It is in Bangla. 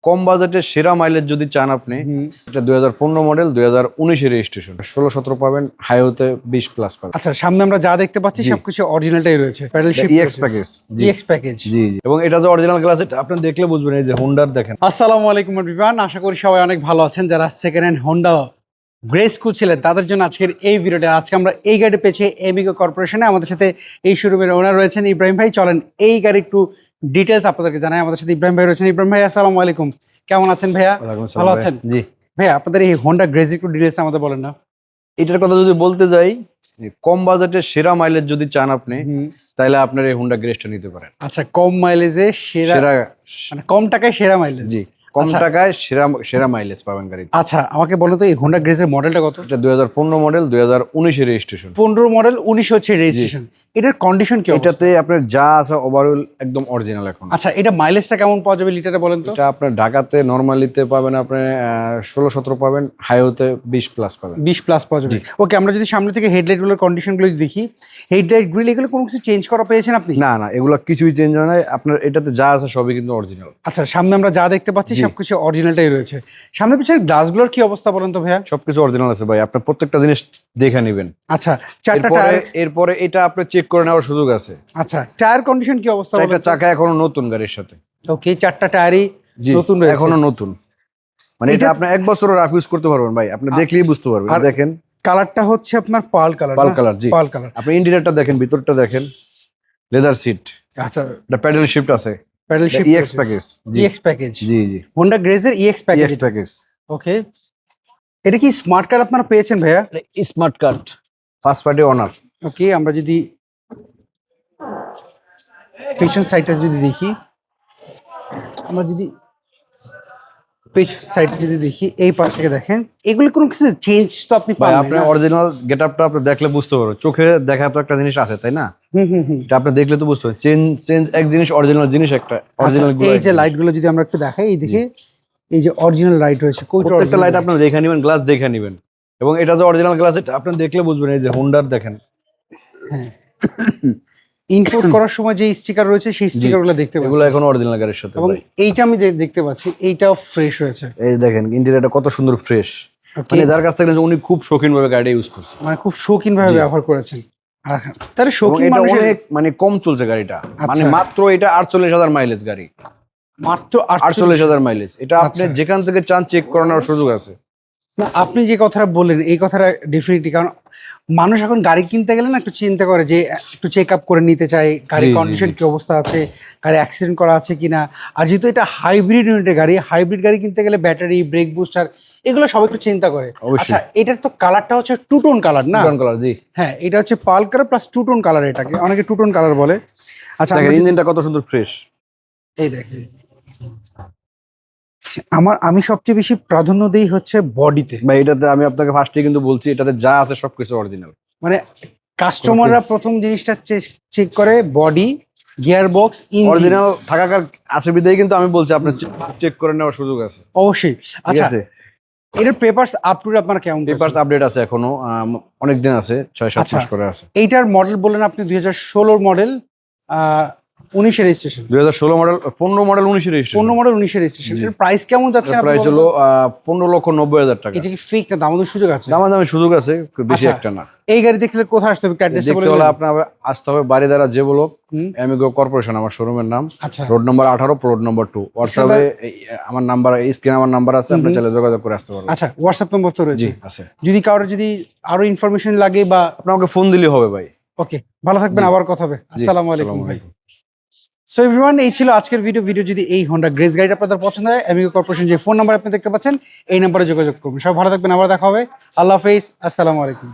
কম বাজেটের সেরা মাইলেজ যদি চান আপনি, এটা 2015 মডেল, 2019 এর রেজিস্ট্রেশন, 16-17 পাবেন, হাইওয়েতে 20+ পাবেন। আচ্ছা, সামনে আমরা যা দেখতে পাচ্ছি সবকিছু অরিজিনালটাই রয়েছে। Paddle shift EX package, EX package. জি জি। এবং এটা যে অরিজিনাল গ্লাস, এটা আপনি দেখলে বুঝবেন। এই যে হোন্ডার দেখেন। আসসালামু আলাইকুম এভরিওয়ান, আশা করি সবাই অনেক ভালো আছেন। যারা সেকেন্ড হ্যান্ড হোন্ডা গ্রেস খুঁজছিলেন তাদের জন্য আজকের এই ভিডিওটা। আজকে আমরা এই গাড়ি পেয়েছি এমিগো কর্পোরেশনে। আমাদের সাথে এই শোরুমের ওনার রয়েছেন ইব্রাহিম ভাই। চলেন এই গাড়ির একটু ডিটেলস আপনাদেরকে জানাই। আমাদের সাথে ইব্রাহিম ভাই রয়েছেন। ইব্রাহিম ভাই আসসালামু আলাইকুম, কেমন আছেন ভাইয়া? ভালো আছেন? জি ভাইয়া, আপনাদের এই হোন্ডা গ্রেজ একটু ডিটেলস আমাদের বলেন না। এটার কথা যদি বলতে যাই, কম বাজেটের সেরা মাইলেজ যদি চান আপনি, তাহলে আপনার এই হোন্ডা গ্রেসটা নিতে পারেন। আচ্ছা, কম মাইলেজে সেরা, মানে কম টাকায় সেরা মাইলেজ। জি, কম টাকায় সেরা মাইলেজ পাবেন গাড়িতে। আচ্ছা, আমাকে বলো তো এই হোন্ডা গ্রেজের মডেলটা কত? এটা 2015 মডেল, 2019 এর রেজিস্ট্রেশন। 15 মডেল, 19 হচ্ছে রেজিস্ট্রেশন। এটার কন্ডিশন কি? এটাতে আপনার যা আছে ওভারঅল একদম অরিজিনাল এখন। আচ্ছা, এটা মাইলেজটা কেমন পাওয়া যাবে লিটারে বলেন তো? এটা আপনার ঢাকাতে নরমালিতে পাবেন আপনি 16-17 পাবেন, হাইওয়েতে 20+ পাবেন। 20+ পাওয়া যাবে। ওকে, আমরা যদি সামনে থেকে হেডলাইট গুলোর কন্ডিশন গুলো দেখি, হেডলাইট গ্রিল এগুলো কোনো কিছু চেঞ্জ করা পেয়েছেন আপনি? না না, এগুলো কিছুই চেঞ্জ হয় না। আপনার এটাতে যা আছে সবই কিন্তু অরিজিনাল। আচ্ছা, সামনে আমরা যা দেখতে পাচ্ছি সবকিছু অরিজিনালটাই রয়েছে। সামনে পিছনে গ্লাসগুলোর কি অবস্থা বলেন তো ভাইয়া? সবকিছু অরিজিনাল আছে ভাই, আপনার প্রত্যেকটা জিনিস দেখে নেবেন। আচ্ছা, চারটা টায়ার, এরপরে এটা আপনি চেক করে নেওয়ার সুযোগ আছে। আচ্ছা, টায়ার কন্ডিশন কি অবস্থা? চারটা চাকা এখনো নতুন গাড়ির সাথে। ওকে, চারটা টায়ারই নতুন রয়েছে, এখনো নতুন। মানে এটা আপনি 1 বছরও রাফ ইউজ করতে পারবেন ভাই, আপনি দেখলেই বুঝতে পারবেন। দেখেন, কালারটা হচ্ছে আপনার পার্ল কালার। পার্ল কালার, জি পার্ল কালার। আপনি ইন্টেরিয়রটা দেখেন, ভিতরটা দেখেন, লেদার সিট। আচ্ছা, এটা প্যাডেল শিফট আছে, paddle shift EX package. EX package, জি জি, হোন্ডা গ্রেজের EX প্যাকেজ। ওকে, এটা কি স্মার্ট কার্ড আপনারা পেয়েছেন ভাইয়া? Smart card, first party owner. Okay, আমরা যদি পেছন সাইডটা যদি দেখি, আমরা যদি পেছন সাইডটা যদি দেখি, এই পাশ থেকে দেখেন, এগুলো কোনো কিছু চেঞ্জ তো আপনি ভাই পাবেন আপনি না? অরিজিনাল গেটআপটা আপনি দেখলে বুঝতে পারবেন। চোখে দেখা তো একটা জিনিস আছে, তাই না? এটা আপনি দেখলে তো বুঝতে পারবেন। চেঞ্জ এক জিনিস, অরিজিনাল জিনিস একটা। অরিজিনাল এই যে লাইট গুলো যদি আমরা একটু দেখাই, এই দেখে এই যে অরিজিনাল লাইট রয়েছে, প্রত্যেকটা লাইট আপনি দেখে নেবেন, গ্লাস দেখে নেবেন। এবং এটা যে অরিজিনাল গ্লাস, এটা আপনি দেখলে বুঝবেন। এই যে হোন্ডার দেখেন, হ্যাঁ, ইনপুট করার সময় যে স্টিকার রয়েছে সেই স্টিকার গুলো দেখতে পাচ্ছি, এগুলো এখন অরিজিনাল গাড়ির সাথে। এবং এইটা আমি দেখতে পাচ্ছি, এইটাও ফ্রেশ রয়েছে। এই দেখেন ইন্টেরিয়রটা কত সুন্দর ফ্রেশ। মানে যার কাছ থেকে নিয়েছে উনি খুব শৌখিন ভাবে গাড়িটা ইউজ করছে, মানে খুব শৌখিন ভাবে ব্যবহার করেছেন। আচ্ছা, তাহলে শৌখিন এটা মানুষের অনেক মানে কম চলছে গাড়িটা। মানে মাত্র এটা 48,000 মাইলেজ গাড়ি, মাত্র 48,000 মাইলেজ। এটা আপনি যেখান থেকে চান চেক করানোর সুযোগ আছে। না, আপনি যে কথাটা বললেন এই কথাটা ডেফিনেটলি, কারণ মানুষ এখন গাড়ি কিনতে গেলে না একটু চিন্তা করে যে একটু চেক আপ করে নিতে চায় গাড়ির কন্ডিশন কি অবস্থা আছে, গাড়ি অ্যাক্সিডেন্ট করা আছে কিনা। আর যেহেতু এটা হাইব্রিড ইউনিটের গাড়ি, হাইব্রিড গাড়ি কিনতে গেলে ব্যাটারি, ব্রেক বুস্টার এগুলো সব একটু চিন্তা করে। আচ্ছা, এটার তো কালারটা হচ্ছে টু টোন কালার না? কালার, জি হ্যাঁ, এটা হচ্ছে pearl colour plus two tone colour, এটাকে অনেকে টু টোন কালার বলে। আচ্ছা, ইঞ্জিনটা কত সুন্দর ফ্রেশ, এই দেখেন। আমি সবচেয়ে বেশি প্রাধান্য দেই হচ্ছে বডিতে। ভাই এটাতে আমি আপনাকে ফার্স্টে কিন্তু বলছি, এটাতে যা আছে সবকিছু অরিজিনাল। মানে কাস্টমাররা প্রথম জিনিসটা চেক করে body, gear box, engine original থাকাকার আছে বিধায় কিন্তু আমি বলছি আপনি চেক করে নেওয়ার সুযোগ আছে অবশ্যই। আচ্ছা, এটার পেপারস আপ টু ডেট আপনার কেমন? পেপারস আপডেট আছে এখনো, অনেক দিন আছে, 6-7 মাস করে আছে। এইটার মডেল বললেন আপনি 2016 model, 19 registration. 2016 model, 15 model, 19 registration. 15 model 19 registration. এর প্রাইস কেমন যাচ্ছে? প্রাইস হলো 15,90,000 টাকা। এটা কি ফিক্স না দামাদামি সুযোগ আছে? দামাদামি সুযোগ আছে, বেশি একটা না। এই গাড়ি দেখলে কোথায় আসতে হবে? অ্যাড্রেসটা বলে দিন। আপনার আসতে হবে বাড়িধারা যে ব্লক, এমিগো কর্পোরেশন আমার শোরুমের নাম। আচ্ছা, রোড নম্বর 18, রোড নম্বর 2। হোয়াটসঅ্যাপে আমার নাম্বার, এই স্ক্রিনে আমার নাম্বার আছে, আপনি চাইলে যোগাযোগ করে আসতে পারবেন। আচ্ছা, হোয়াটসঅ্যাপ নম্বর তো রয়েছে? জি আছে। যদি কারোর যদি আরো ইনফরমেশন লাগে বা আপনাকে ফোন দিলেই হবে ভাই। ওকে, ভালো থাকবেন, আবার কথা হবে। আসসালামু আলাইকুম ভাই। সো এভরিওয়ান, এই ছিল আজকের ভিডিও। যদি এই হোন্ডা গ্রেজ গাড়িটা আপনাদের পছন্দ হয়, এমিগো কর্পোরেশন যে ফোন নাম্বার আপনি দেখতে পাচ্ছেন, এই নাম্বারে যোগাযোগ করবেন। সব ভালো থাকবেন, আবার দেখা হবে। আল্লাহ হাফেজ, আসসালামু আলাইকুম।